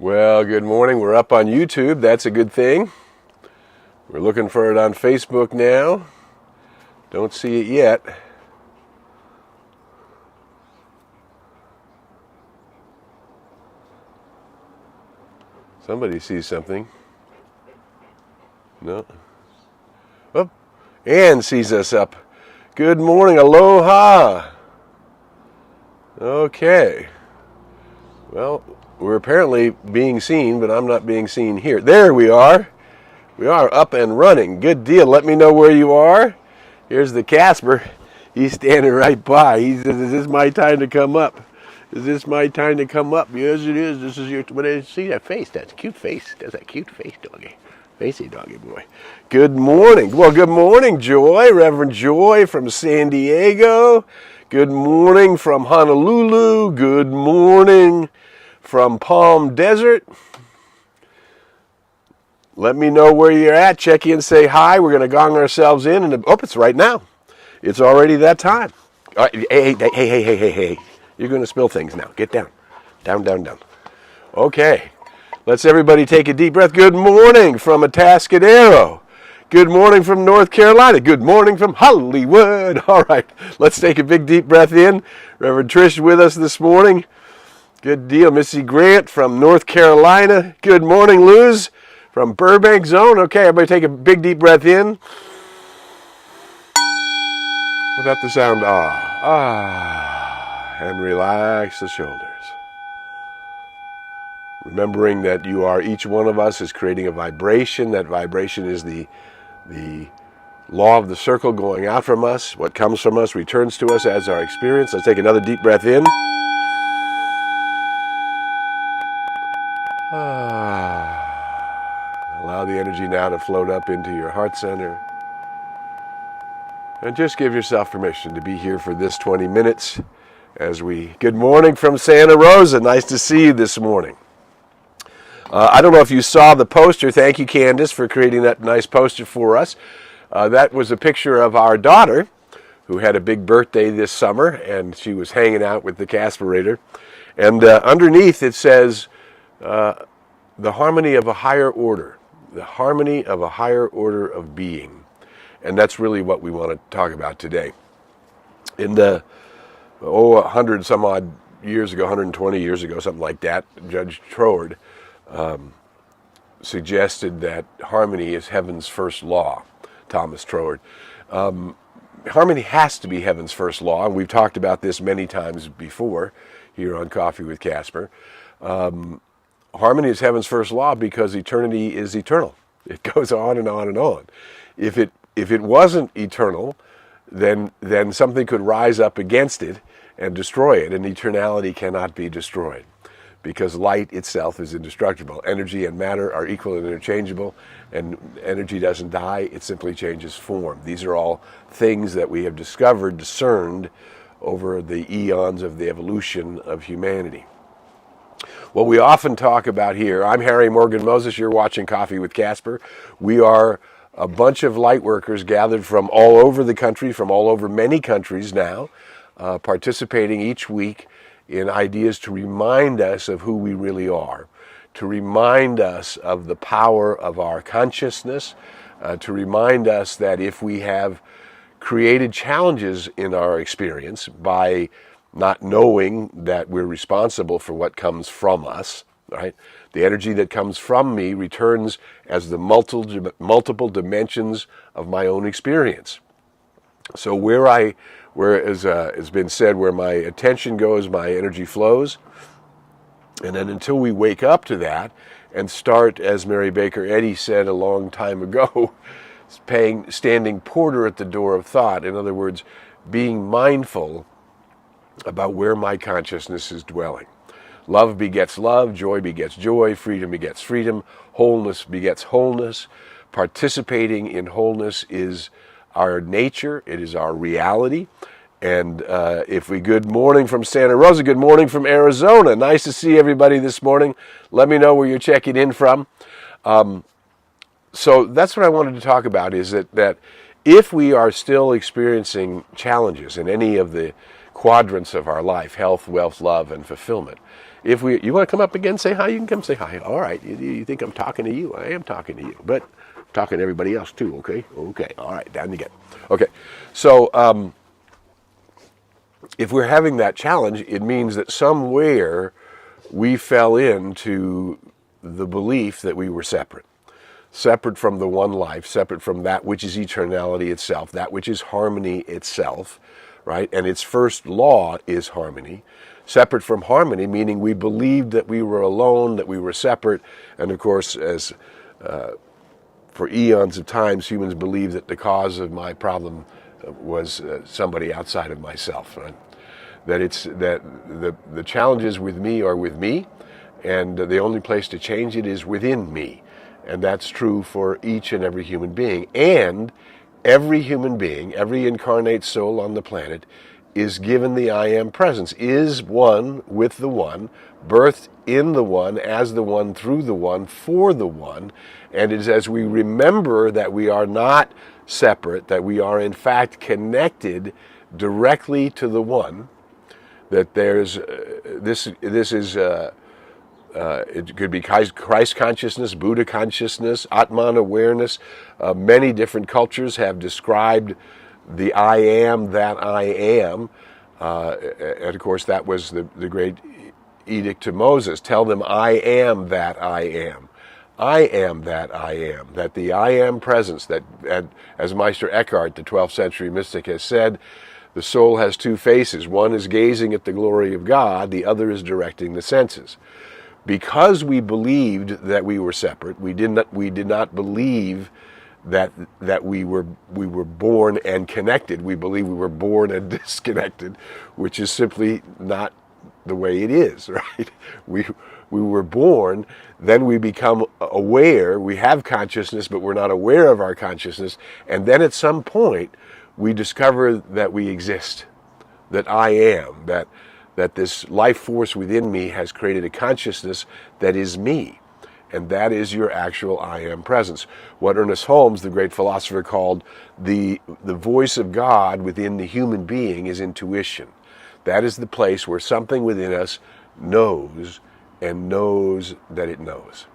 Well, good morning. We're up on YouTube. That's a good thing. We're looking for it on Facebook now. Don't see it yet. Somebody sees something. No. Oh, Ann sees us up. Good morning. Aloha. Okay. Well, we're apparently being seen, but I'm not being seen here. There we are. We are up and running. Good deal. Let me know where you are. Here's the Casper. He's standing right by. He says, "Is this my time to come up? Is this my time to come up?" Yes, it is. This is your. But I see that face. That's a cute face. That's a cute face, doggy. Facey doggy boy. Good morning. Well, good morning, Joy. Reverend Joy from San Diego. Good morning from Honolulu. Good morning from Palm Desert. Let me know where you're at. Check in, say hi. We're going to gong ourselves in. And it's right now. It's already that time. Hey. You're going to spill things now. Get down. Down. Okay. Let's everybody take a deep breath. Good morning from Atascadero. Good morning from North Carolina. Good morning from Hollywood. All right. Let's take a big deep breath in. Reverend Trish with us this morning. Good deal. Missy Grant from North Carolina. Good morning, Luz from Burbank Zone. Okay, everybody take a big deep breath in. Without the sound and relax the shoulders. Remembering that you are, each one of us is creating a vibration. That vibration is the law of the circle going out from us. What comes from us returns to us as our experience. Let's take another deep breath in. Allow the energy now to float up into your heart center. And just give yourself permission to be here for this 20 minutes as we... Good morning from Santa Rosa. Nice to see you this morning. I don't know if you saw the poster. Thank you, Candace, for creating that nice poster for us. That was a picture of our daughter, who had a big birthday this summer, and she was hanging out with the Casperator. And underneath it says, the harmony of a higher order. The harmony of a higher order of being. And that's really what we want to talk about today. In the, 100 some odd years ago, 120 years ago, something like that, Judge Troward suggested that harmony is heaven's first law, Thomas Troward. Harmony has to be heaven's first law, and we've talked about this many times before here on Coffee with Casper. Harmony is heaven's first law because eternity is eternal. It goes on and on and on. If it wasn't eternal, then something could rise up against it and destroy it, and eternality cannot be destroyed because light itself is indestructible. Energy and matter are equal and interchangeable, and energy doesn't die, it simply changes form. These are all things that we have discerned over the eons of the evolution of humanity. What we often talk about here, I'm Harry Morgan Moses, you're watching Coffee with Casper. We are a bunch of light workers gathered from all over the country, from all over many countries now, participating each week in ideas to remind us of who we really are, to remind us of the power of our consciousness, to remind us that if we have created challenges in our experience by not knowing that we're responsible for what comes from us, right? The energy that comes from me returns as the multiple dimensions of my own experience. So where as has been said, where my attention goes, my energy flows. And then until we wake up to that and start, as Mary Baker Eddy said a long time ago, standing porter at the door of thought. In other words, being mindful about where my consciousness is dwelling. Love begets love, joy begets joy, freedom begets freedom, wholeness begets wholeness. Participating in wholeness is our nature, it is our reality. And good morning from Santa Rosa, good morning from Arizona. Nice to see everybody this morning. Let me know where you're checking in from. So that's what I wanted to talk about, is that if we are still experiencing challenges in any of the quadrants of our life, health, wealth, love, and fulfillment, You want to come up again, say hi, you can come say hi. All right, you think I'm talking to you? I am talking to you, but I'm talking to everybody else too, okay? Okay, all right, down you get. Okay, so if we're having that challenge, it means that somewhere we fell into the belief that we were separate. Separate from the one life, separate from that which is eternality itself, that which is harmony itself, right? And its first law is harmony. Separate from harmony, meaning we believed that we were alone, that we were separate, and of course, as for eons of times, humans believed that the cause of my problem was somebody outside of myself, right? That the challenges with me are with me, and the only place to change it is within me. And that's true for each and every human being. And every human being, every incarnate soul on the planet, is given the I Am presence, is one with the one, birthed in the one, as the one, through the one, for the one. And it is as we remember that we are not separate, that we are in fact connected directly to the one, that there's this is it could be Christ consciousness, Buddha consciousness, Atman awareness. Many different cultures have described the I am that I am. And of course, that was the great edict to Moses. Tell them, I am that I am. I am that I am. That the I am presence, that as Meister Eckhart, the 12th century mystic, has said, the soul has two faces. One is gazing at the glory of God. The other is directing the senses. Because we believed that we were separate, we did not believe that we were born and connected. We believe we were born and disconnected, which is simply not the way it is, right? We were born, then we become aware, we have consciousness, but we're not aware of our consciousness, and then at some point we discover that we exist, that I am, that this life force within me has created a consciousness that is me. And that is your actual I am presence. What Ernest Holmes, the great philosopher, called the voice of God within the human being is intuition. That is the place where something within us knows and knows that it knows.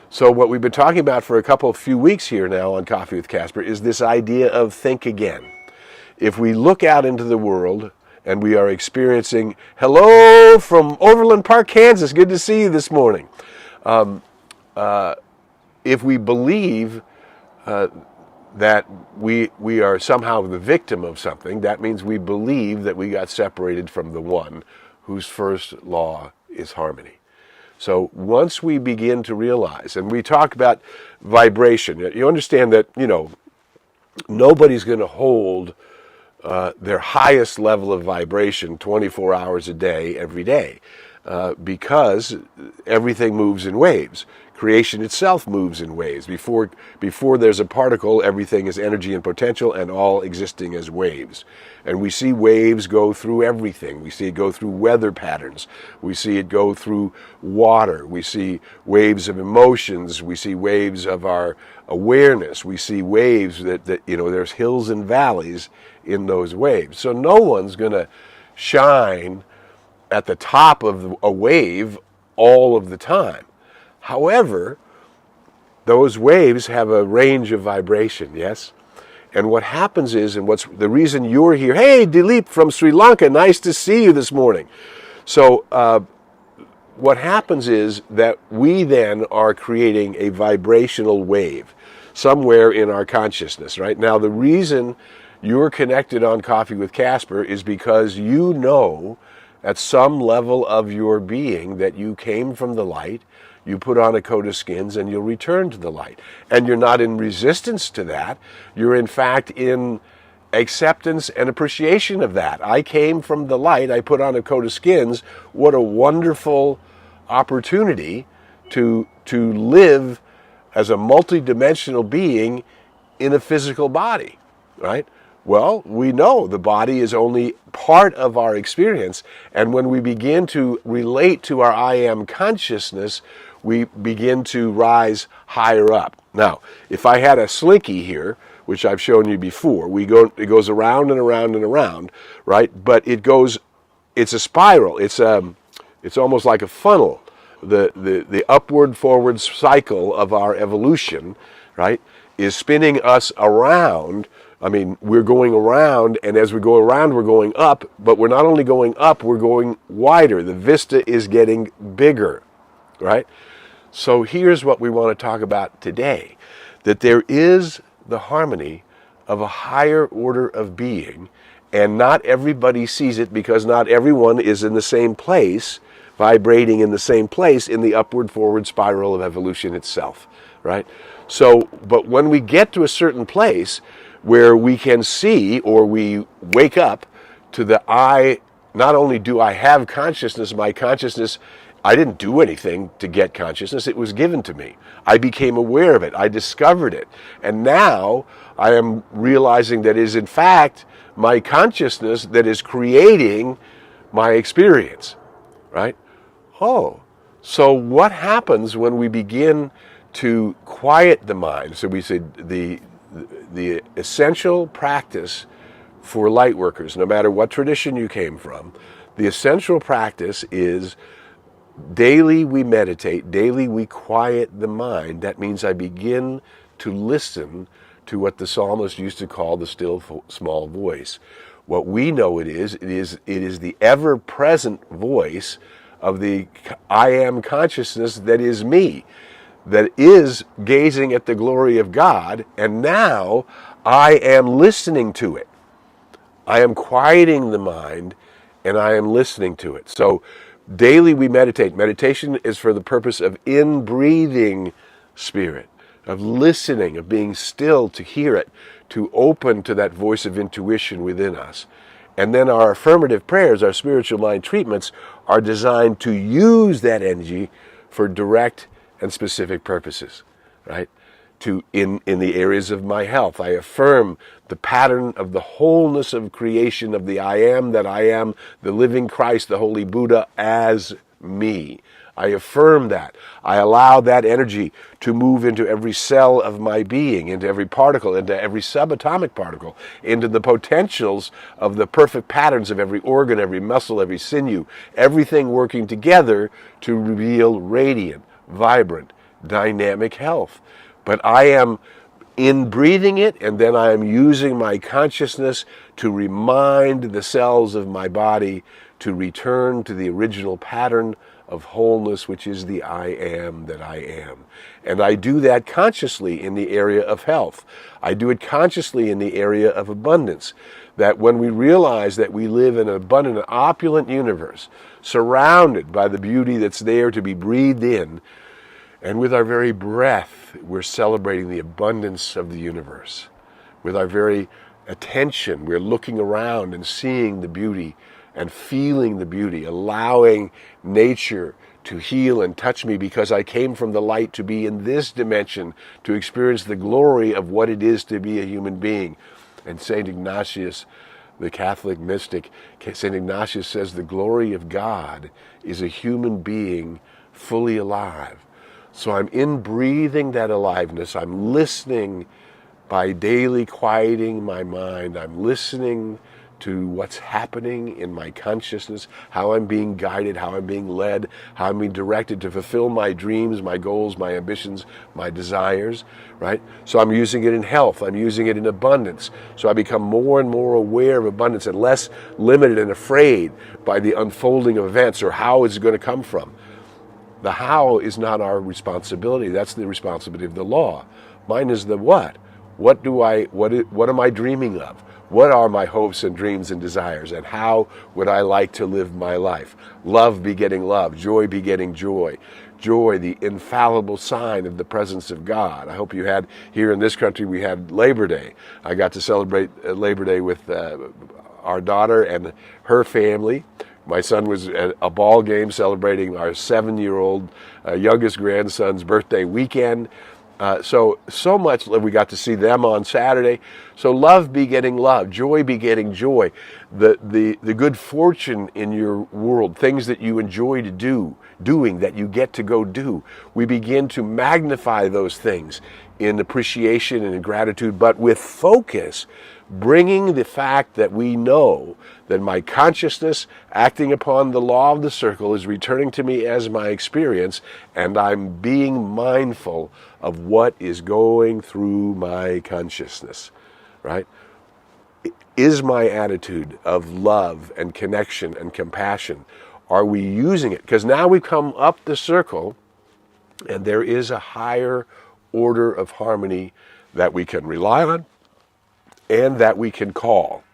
So what we've been talking about for a few weeks here now on Coffee with Casper is this idea of think again. If we look out into the world, and we are experiencing, hello from Overland Park, Kansas. Good to see you this morning. If we believe that we are somehow the victim of something, that means we believe that we got separated from the one whose first law is harmony. So once we begin to realize, and we talk about vibration, you understand that, nobody's going to hold their highest level of vibration 24 hours a day, every day, because everything moves in waves. Creation itself moves in waves. Before there's a particle, everything is energy and potential, and all existing as waves. And we see waves go through everything. We see it go through weather patterns. We see it go through water. We see waves of emotions. We see waves of our awareness. We see waves that there's hills and valleys in those waves. So no one's going to shine at the top of a wave all of the time. However, those waves have a range of vibration, yes? And what happens is, and what's the reason you're here, hey, Dilip from Sri Lanka, nice to see you this morning. So what happens is that we then are creating a vibrational wave somewhere in our consciousness, right? Now, the reason you're connected on Coffee with Casper is because you know at some level of your being that you came from the light, you put on a coat of skins, and you'll return to the light. And you're not in resistance to that. You're in fact in acceptance and appreciation of that. I came from the light, I put on a coat of skins. What a wonderful opportunity to live as a multidimensional being in a physical body, right? Well, we know the body is only part of our experience, and when we begin to relate to our I am consciousness, we begin to rise higher up. Now, if I had a slinky here, which I've shown you before, it goes around and around and around, right? But it's a spiral. It's It's almost like a funnel. The upward forward cycle of our evolution, right, is spinning us around. I mean, we're going around, and as we go around, we're going up, but we're not only going up, we're going wider. The vista is getting bigger, right? So here's what we want to talk about today, that there is the harmony of a higher order of being, and not everybody sees it because not everyone is in the same place, vibrating in the same place in the upward forward spiral of evolution itself, right? So, but when we get to a certain place where we can see, or we wake up to the I, not only do I have consciousness, my consciousness, I didn't do anything to get consciousness, it was given to me. I became aware of it, I discovered it, and now I am realizing that it is in fact my consciousness that is creating my experience, right? Oh, so what happens when we begin to quiet the mind? So we said the essential practice for light workers, no matter what tradition you came from, the essential practice is daily we meditate, daily we quiet the mind. That means I begin to listen to what the psalmist used to call the still small voice. What we know it is the ever-present voice of the I am consciousness that is me, that is gazing at the glory of God, and now I am listening to it. I am quieting the mind, and I am listening to it. So daily we meditate. Meditation is for the purpose of in-breathing spirit, of listening, of being still to hear it, to open to that voice of intuition within us. And then our affirmative prayers, our spiritual mind treatments, are designed to use that energy for direct and specific purposes, right? In the areas of my health, I affirm the pattern of the wholeness of creation of the I am, that I am, the living Christ, the Holy Buddha, as me. I affirm that. I allow that energy to move into every cell of my being, into every particle, into every subatomic particle, into the potentials of the perfect patterns of every organ, every muscle, every sinew, everything working together to reveal radiant, vibrant, dynamic health. But I am in breathing it, and then I am using my consciousness to remind the cells of my body to return to the original pattern of wholeness, which is the I am that I am. And I do that consciously in the area of health. I do it consciously in the area of abundance. That when we realize that we live in an abundant and opulent universe, surrounded by the beauty that's there to be breathed in, and with our very breath, we're celebrating the abundance of the universe. With our very attention, we're looking around and seeing the beauty and feeling the beauty, allowing nature to heal and touch me because I came from the light to be in this dimension, to experience the glory of what it is to be a human being. And St. Ignatius, the Catholic mystic, St. Ignatius says the glory of God is a human being fully alive. So I'm in-breathing that aliveness. I'm listening by daily quieting my mind. I'm listening to what's happening in my consciousness, how I'm being guided, how I'm being led, how I'm being directed to fulfill my dreams, my goals, my ambitions, my desires, right? So I'm using it in health. I'm using it in abundance. So I become more and more aware of abundance and less limited and afraid by the unfolding of events or how it's going to come from. The how is not our responsibility. That's the responsibility of the law. Mine is the what. What am I dreaming of? What are my hopes and dreams and desires? And how would I like to live my life? Love begetting love. Joy begetting joy. Joy, the infallible sign of the presence of God. I hope you had, here in this country, we had Labor Day. I got to celebrate Labor Day with our daughter and her family. My son was at a ball game celebrating our 7-year-old youngest grandson's birthday weekend. So much we got to see them on Saturday. So love begetting love, joy begetting joy, the good fortune in your world, things that you enjoy to do doing that you get to go do. We begin to magnify those things in appreciation and in gratitude, but with focus, bringing the fact that we know that my consciousness acting upon the law of the circle is returning to me as my experience, and I'm being mindful of what is going through my consciousness, right? Is my attitude of love and connection and compassion, are we using it? Because now we come up the circle and there is a higher order of harmony that we can rely on and that we can call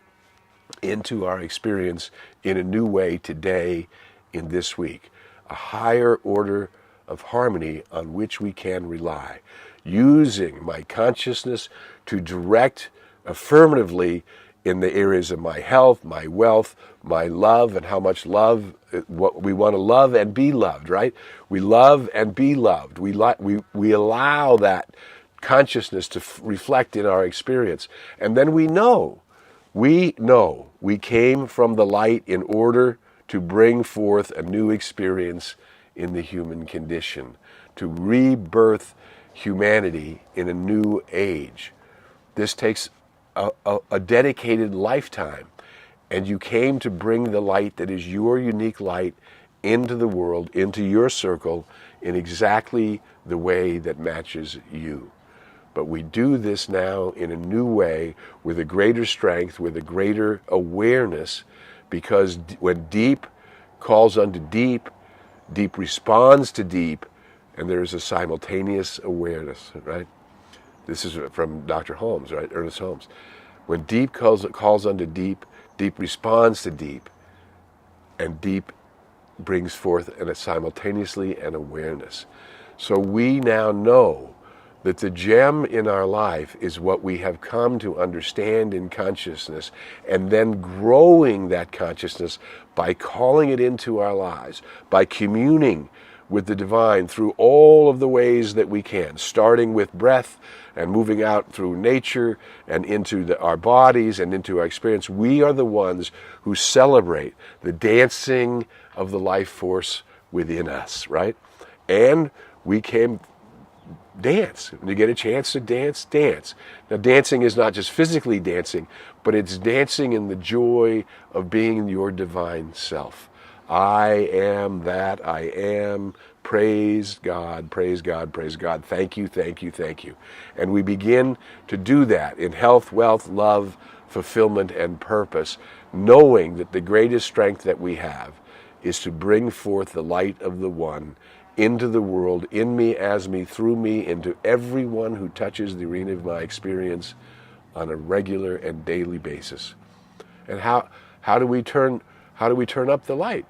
into our experience in a new way today, in this week. A higher order of harmony on which we can rely. Using my consciousness to direct affirmatively in the areas of my health, my wealth, my love, and how much love, what we want to love and be loved, right? We love and be loved. We allow that consciousness to reflect in our experience. And then we know we came from the light in order to bring forth a new experience in the human condition, to rebirth humanity in a new age. This takes a dedicated lifetime, and you came to bring the light that is your unique light into the world, into your circle, in exactly the way that matches you. But we do this now in a new way, with a greater strength, with a greater awareness, because when deep calls unto deep, deep responds to deep, and there is a simultaneous awareness, right? This is from Dr. Holmes, right? Ernest Holmes. When deep calls unto deep, deep responds to deep, and deep brings forth simultaneously an awareness. So we now know that the gem in our life is what we have come to understand in consciousness, and then growing that consciousness by calling it into our lives, by communing with the divine through all of the ways that we can, starting with breath and moving out through nature and into our bodies and into our experience. We are the ones who celebrate the dancing of the life force within us, right? And we can dance. When you get a chance to dance, dance. Now, dancing is not just physically dancing, but it's dancing in the joy of being your divine self. I am that I am. Praise God, praise God, praise God. Thank you, thank you, thank you. And we begin to do that in health, wealth, love, fulfillment, and purpose, knowing that the greatest strength that we have is to bring forth the light of the One into the world, in me, as me, through me, into everyone who touches the arena of my experience on a regular and daily basis. And how do we turn up the light?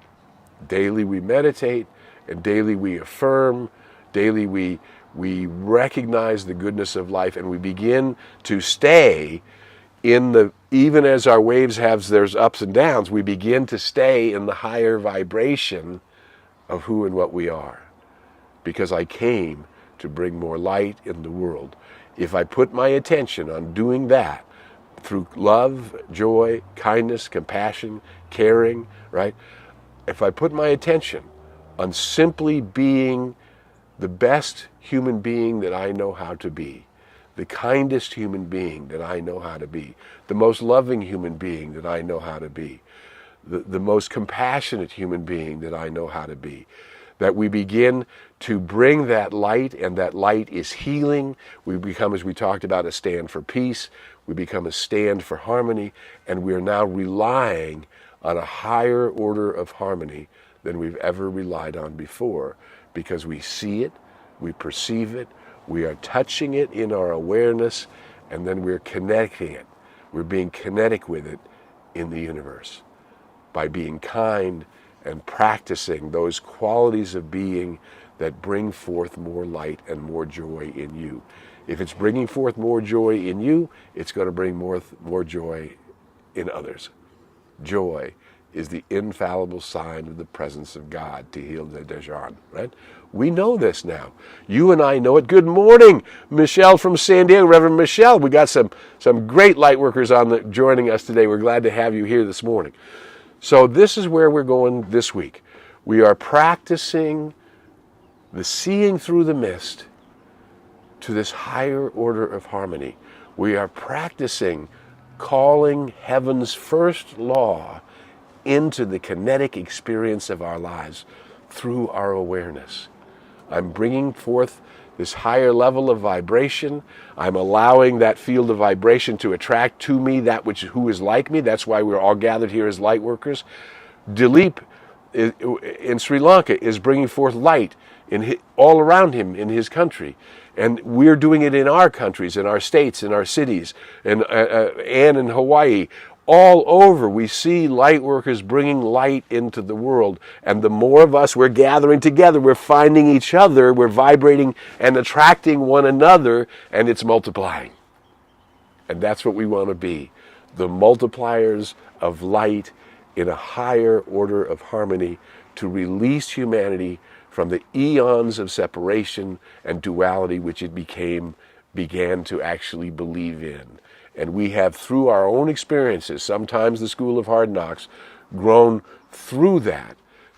Daily we meditate, and daily we affirm, daily we recognize the goodness of life, and we begin to stay even as our waves have their ups and downs, we begin to stay in the higher vibration of who and what we are. Because I came to bring more light in the world. If I put my attention on doing that through love, joy, kindness, compassion, caring, right? If I put my attention on simply being the best human being that I know how to be, the kindest human being that I know how to be, the most loving human being that I know how to be, the most compassionate human being that I know how to be, that we begin to bring that light, and that light is healing. We become, as we talked about, a stand for peace. We become a stand for harmony, and we are now relying on a higher order of harmony than we've ever relied on before, because we see it, we perceive it, we are touching it in our awareness, and then we're connecting it. We're being kinetic with it in the universe by being kind and practicing those qualities of being that bring forth more light and more joy in you. If it's bringing forth more joy in you, it's going to bring more joy in others. Joy is the infallible sign of the presence of God, to heal the Dejan, right? We know this now. You and I know it. Good morning, Michelle from San Diego. Reverend Michelle, we got some great light workers joining us today. We're glad to have you here this morning. So this is where we're going this week. We are practicing the seeing through the mist to this higher order of harmony. We are practicing calling heaven's first law into the kinetic experience of our lives through our awareness. I'm bringing forth this higher level of vibration. I'm allowing that field of vibration to attract to me that who is like me. That's why we're all gathered here as light workers. Dilip in Sri Lanka is bringing forth light all around him in his country. And we're doing it in our countries, in our states, in our cities, and in Hawaii. All over, we see light workers bringing light into the world. And the more of us we're gathering together, we're finding each other, we're vibrating and attracting one another, and it's multiplying. And that's what we want to be, the multipliers of light in a higher order of harmony to release humanity from the eons of separation and duality which it began to actually believe in. And we have, through our own experiences, sometimes the school of hard knocks, grown through that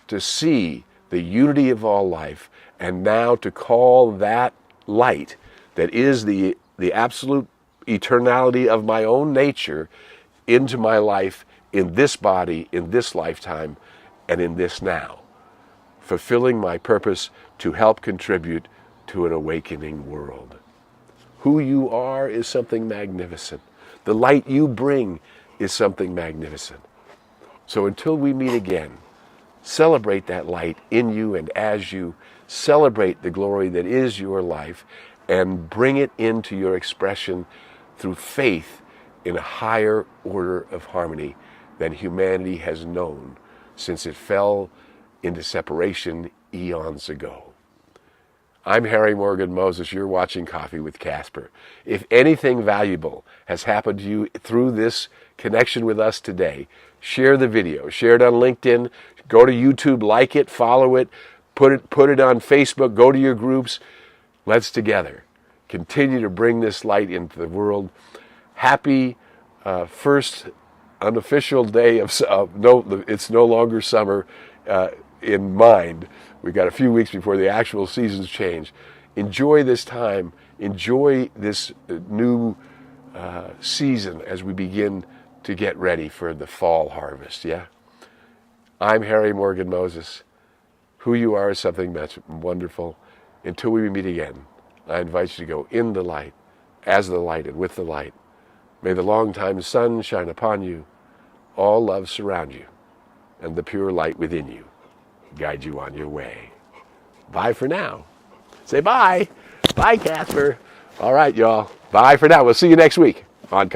to see the unity of all life, and now to call that light that is the absolute eternality of my own nature into my life in this body, in this lifetime, and in this now, fulfilling my purpose to help contribute to an awakening world. Who you are is something magnificent. The light you bring is something magnificent. So until we meet again, celebrate that light in you and as you celebrate the glory that is your life, and bring it into your expression through faith in a higher order of harmony than humanity has known since it fell into separation eons ago. I'm Harry Morgan Moses. You're watching Coffee with Casper. If anything valuable has happened to you through this connection with us today, share the video. Share it on LinkedIn. Go to YouTube, like it, follow it, put it on Facebook, go to your groups. Let's together continue to bring this light into the world. Happy first unofficial day of it's no longer summer in mind. We've got a few weeks before the actual seasons change. Enjoy this time. Enjoy this new season as we begin to get ready for the fall harvest, yeah? I'm Harry Morgan Moses. Who you are is something that's wonderful. Until we meet again, I invite you to go in the light, as the light, and with the light. May the long-time sun shine upon you, all love surround you, and the pure light within you guide you on your way. Bye for now. Say bye. Bye, Casper. All right, y'all. Bye for now. We'll see you next week on